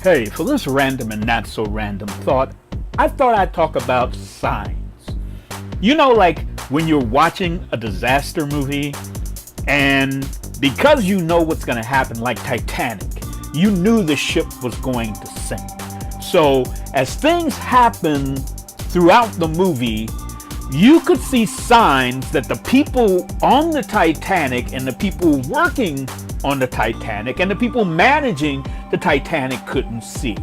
Hey, for this random and not so random thought, I thought I'd talk about signs. You know, like when you're watching a disaster movie and because you know what's going to happen, like Titanic, you knew the ship was going to sink. So as things happen throughout the movie, you could see signs that the people on the Titanic and the people working on the Titanic and the people managing the Titanic couldn't see.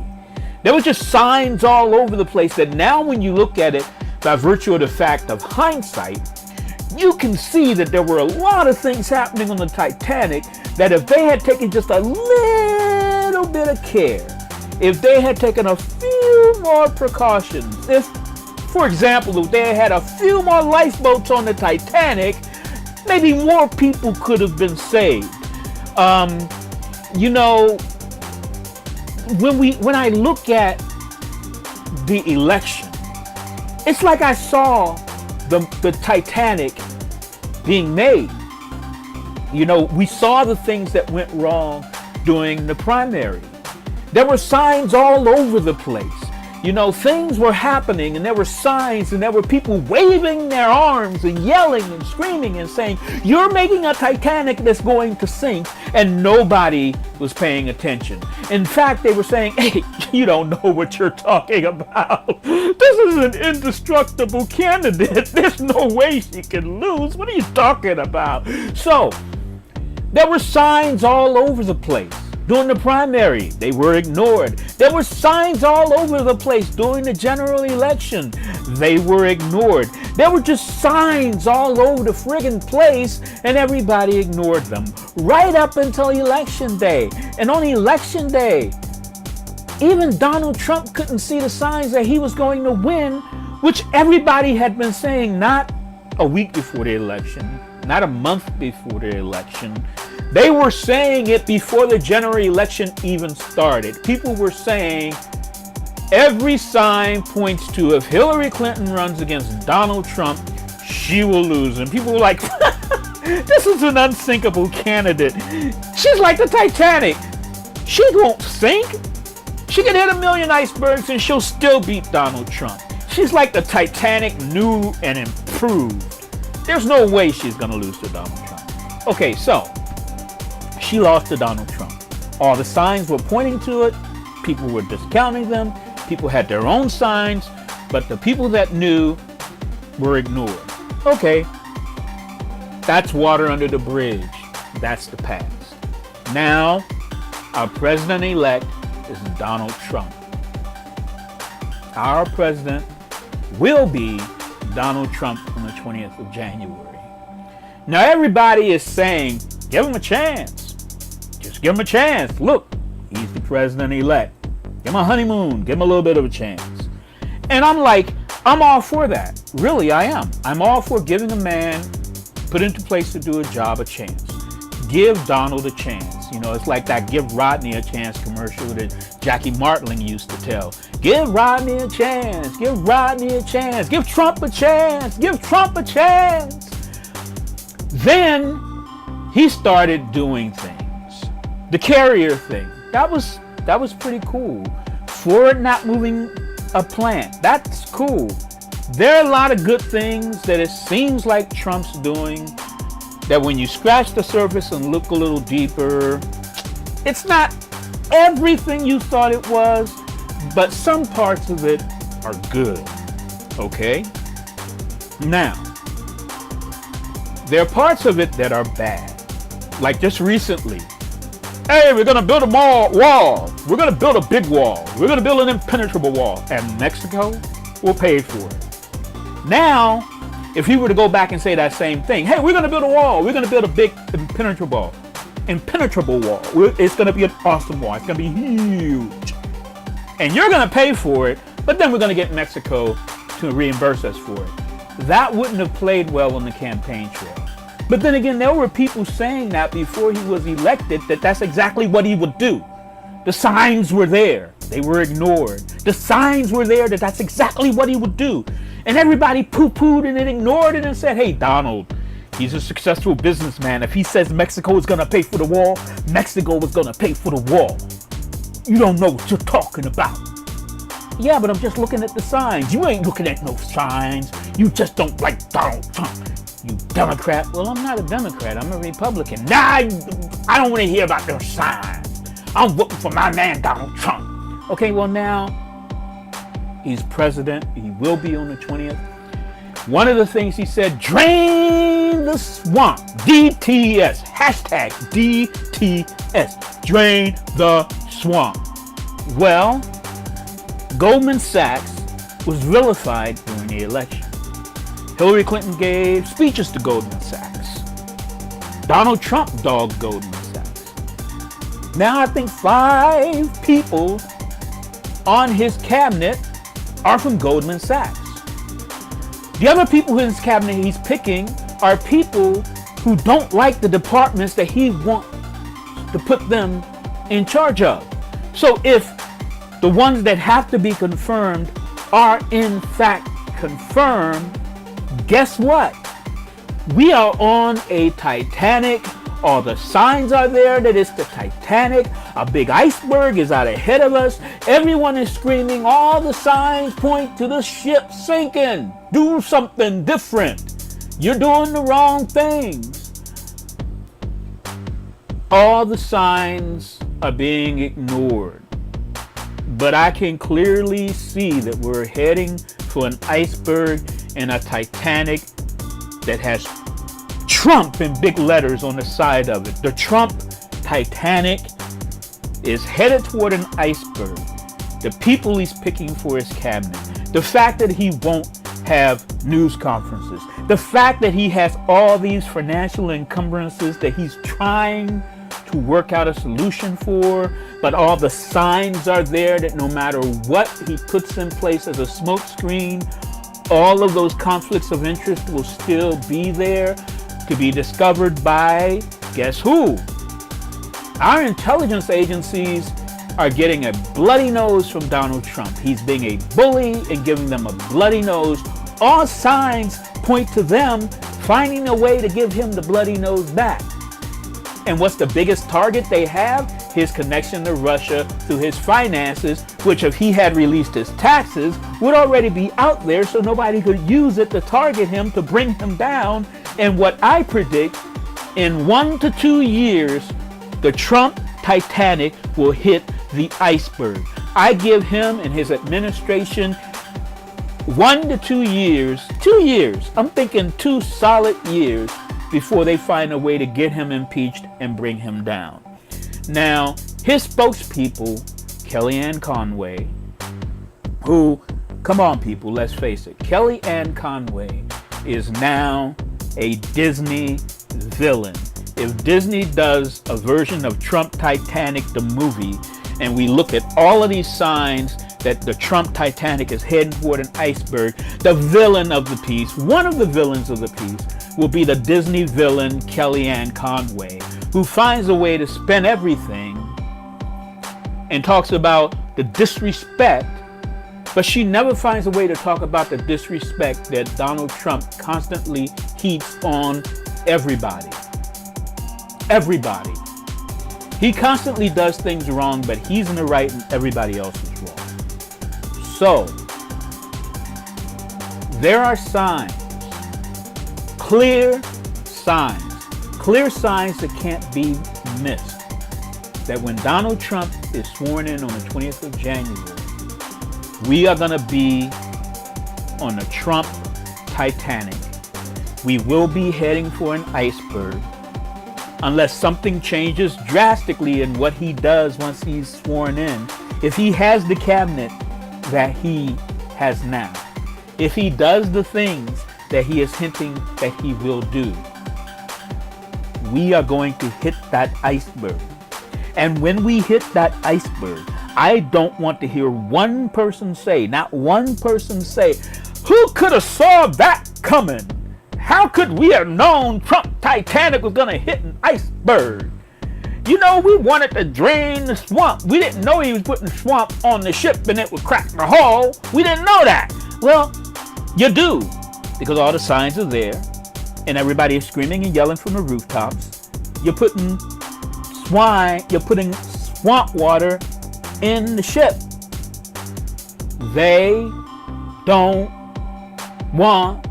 There were just signs all over the place that now when you look at it by virtue of the fact of hindsight, you can see that there were a lot of things happening on the Titanic that if they had taken just a little bit of care, if they had taken a few more precautions, if, for example, if they had a few more lifeboats on the Titanic, maybe more people could have been saved. You know, when I look at the election, it's like I saw the Titanic being made. You know, we saw the things that went wrong during the primary. There were signs all over the place. You know, things were happening and there were signs and there were people waving their arms and yelling and screaming and saying, you're making a Titanic that's going to sink, and nobody was paying attention. In fact, they were saying, hey, you don't know what you're talking about. This is an indestructible candidate. There's no way she can lose. What are you talking about? So, there were signs all over the place. During the primary, they were ignored. There were signs all over the place during the general election. They were ignored. There were just signs all over the friggin' place, and everybody ignored them. Right up until election day. And on election day, even Donald Trump couldn't see the signs that he was going to win, which everybody had been saying not a week before the election, not a month before the election. They were saying it before the general election even started. People were saying every sign points to if Hillary Clinton runs against Donald Trump, she will lose. And people were like, this is an unsinkable candidate. She's like the Titanic. She won't sink. She can hit a million icebergs and she'll still beat Donald Trump. She's like the Titanic, new and improved. There's no way she's going to lose to Donald Trump. Okay, so she lost to Donald Trump. All the signs were pointing to it. People were discounting them. People had their own signs, but the people that knew were ignored. Okay, that's water under the bridge. That's the past. Now, our president-elect is Donald Trump. Our president will be Donald Trump on the 20th of January. Now, everybody is saying, give him a chance. Just give him a chance. Look, he's the president-elect. Give him a honeymoon. Give him a little bit of a chance. And I'm like, I'm all for that. Really, I am. I'm all for giving a man put into place to do a job a chance. Give Donald a chance. You know, it's like that give Rodney a chance commercial that Jackie Martling used to tell. Give Rodney a chance. Give Rodney a chance. Give Trump a chance. Give Trump a chance. Then he started doing things. The carrier thing, that was pretty cool. Ford not moving a plant, that's cool. There are a lot of good things that it seems like Trump's doing that when you scratch the surface and look a little deeper, it's not everything you thought it was, but some parts of it are good. Okay? Now, there are parts of it that are bad. Like just recently, hey, we're going to build a wall. We're going to build a big wall. We're going to build an impenetrable wall. And Mexico will pay for it. Now, if he were to go back and say that same thing, hey, we're going to build a wall. We're going to build a big impenetrable wall. It's going to be an awesome wall. It's going to be huge. And you're going to pay for it, but then we're going to get Mexico to reimburse us for it. That wouldn't have played well on the campaign trail. But then again, there were people saying that before he was elected, that that's exactly what he would do. The signs were there. They were ignored. The signs were there that that's exactly what he would do. And everybody poo-pooed and then ignored it and said, hey, Donald, he's a successful businessman. If he says Mexico is going to pay for the wall, Mexico is going to pay for the wall. You don't know what you're talking about. Yeah, but I'm just looking at the signs. You ain't looking at no signs. You just don't like Donald Trump. You Democrat. Well, I'm not a Democrat. I'm a Republican. Nah, I don't want to hear about those signs. I'm voting for my man, Donald Trump. Okay, well now, he's president. He will be on the 20th. One of the things he said, drain the swamp. DTS. Hashtag DTS. Drain the swamp. Well, Goldman Sachs was vilified during the election. Hillary Clinton gave speeches to Goldman Sachs. Donald Trump dogged Goldman Sachs. Now I think 5 people on his cabinet are from Goldman Sachs. The other people in his cabinet he's picking are people who don't like the departments that he wants to put them in charge of. So if the ones that have to be confirmed are in fact confirmed, guess what? We are on a Titanic. All the signs are there that it's the Titanic. A big iceberg is out ahead of us. Everyone is screaming. All the signs point to the ship sinking. Do something different. You're doing the wrong things. All the signs are being ignored. But I can clearly see that we're heading for an iceberg and a Titanic that has Trump in big letters on the side of it. The Trump Titanic is headed toward an iceberg. The people he's picking for his cabinet. The fact that he won't have news conferences. The fact that he has all these financial encumbrances that he's trying to work out a solution for, but all the signs are there that no matter what he puts in place as a smokescreen, all of those conflicts of interest will still be there to be discovered by, guess who? Our intelligence agencies are getting a bloody nose from Donald Trump. He's being a bully and giving them a bloody nose. All signs point to them finding a way to give him the bloody nose back. And what's the biggest target they have? His connection to Russia through his finances, which if he had released his taxes, would already be out there so nobody could use it to target him, to bring him down. And what I predict, in 1 to 2 years, the Trump Titanic will hit the iceberg. I give him and his administration 1 to 2 years, 2 years, I'm thinking 2 solid years before they find a way to get him impeached and bring him down. Now, his spokespeople, Kellyanne Conway, who, come on people, let's face it, Kellyanne Conway is now a Disney villain. If Disney does a version of Trump Titanic, the movie, and we look at all of these signs that the Trump Titanic is heading toward an iceberg, the villain of the piece, one of the villains of the piece, will be the Disney villain Kellyanne Conway, who finds a way to spin everything and talks about the disrespect, but she never finds a way to talk about the disrespect that Donald Trump constantly heaps on everybody. Everybody. He constantly does things wrong, but he's in the right and everybody else is wrong. So, there are signs, clear signs that can't be missed, that when Donald Trump is sworn in on the 20th of January, we are going to be on the Trump Titanic. We will be heading for an iceberg unless something changes drastically in what he does once he's sworn in. If he has the cabinet that he has now, if he does the things that he is hinting that he will do, we are going to hit that iceberg. And when we hit that iceberg, I don't want to hear one person say, not one person say, who could have saw that coming? How could we have known Trump Titanic was going to hit an iceberg? You know, we wanted to drain the swamp. We didn't know he was putting swamp on the ship and it would crack the hull. We didn't know that. Well, you do, because all the signs are there and everybody is screaming and yelling from the rooftops. You're putting swamp water in the ship. They don't want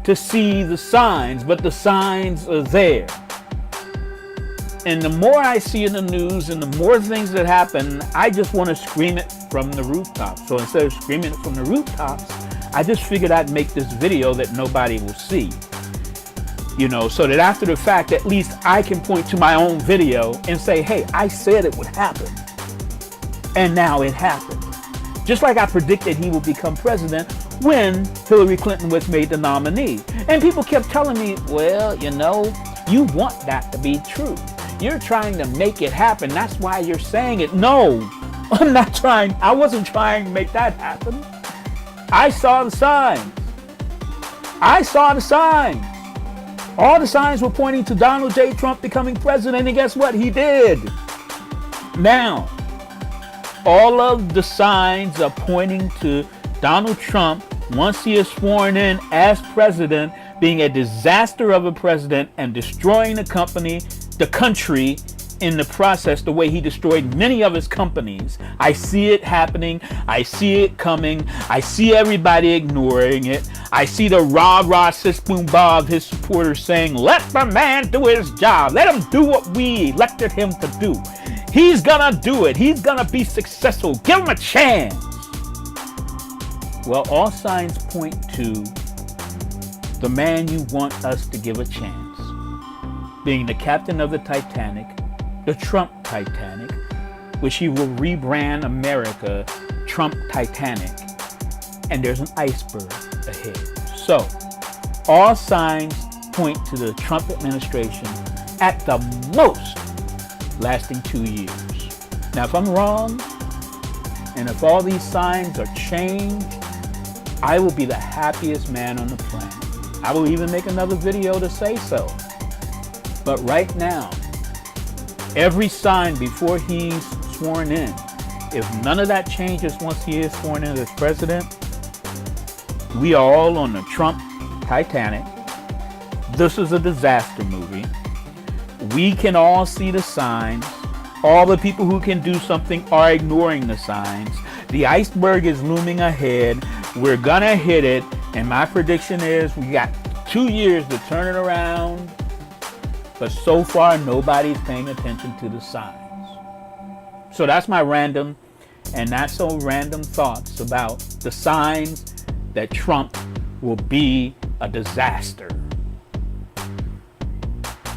to see the signs, but the signs are there. And the more I see in the news and the more things that happen, I just want to scream it from the rooftops. So instead of screaming it from the rooftops, I just figured I'd make this video that nobody will see. So that after the fact, at least I can point to my own video and say, hey, I said it would happen. And now it happened. Just like I predicted he would become president when Hillary Clinton was made the nominee. And people kept telling me, well, you want that to be true. You're trying to make it happen. That's why you're saying it. No, I'm not trying. I wasn't trying to make that happen. I saw the signs. All the signs were pointing to Donald J. Trump becoming president, and guess what? He did. Now, all of the signs are pointing to Donald Trump, once he is sworn in as president, being a disaster of a president and destroying the country in the process, the way he destroyed many of his companies. I see it happening. I see it coming. I see everybody ignoring it. I see the rah-rah, sis-boom bob, his supporters saying, let the man do his job. Let him do what we elected him to do. He's gonna do it. He's gonna be successful. Give him a chance. Well, all signs point to the man you want us to give a chance, being the captain of the Titanic, the Trump Titanic, which he will rebrand America Trump Titanic, and there's an iceberg ahead. So, all signs point to the Trump administration at the most lasting 2 years. Now, if I'm wrong, and if all these signs are changed, I will be the happiest man on the planet. I will even make another video to say so. But right now, every sign before he's sworn in, if none of that changes once he is sworn in as president, we are all on the Trump Titanic. This is a disaster movie. We can all see the signs. All the people who can do something are ignoring the signs. The iceberg is looming ahead. We're gonna hit it. And my prediction is we got 2 years to turn it around. But so far, nobody's paying attention to the signs. So that's my random and not so random thoughts about the signs that Trump will be a disaster.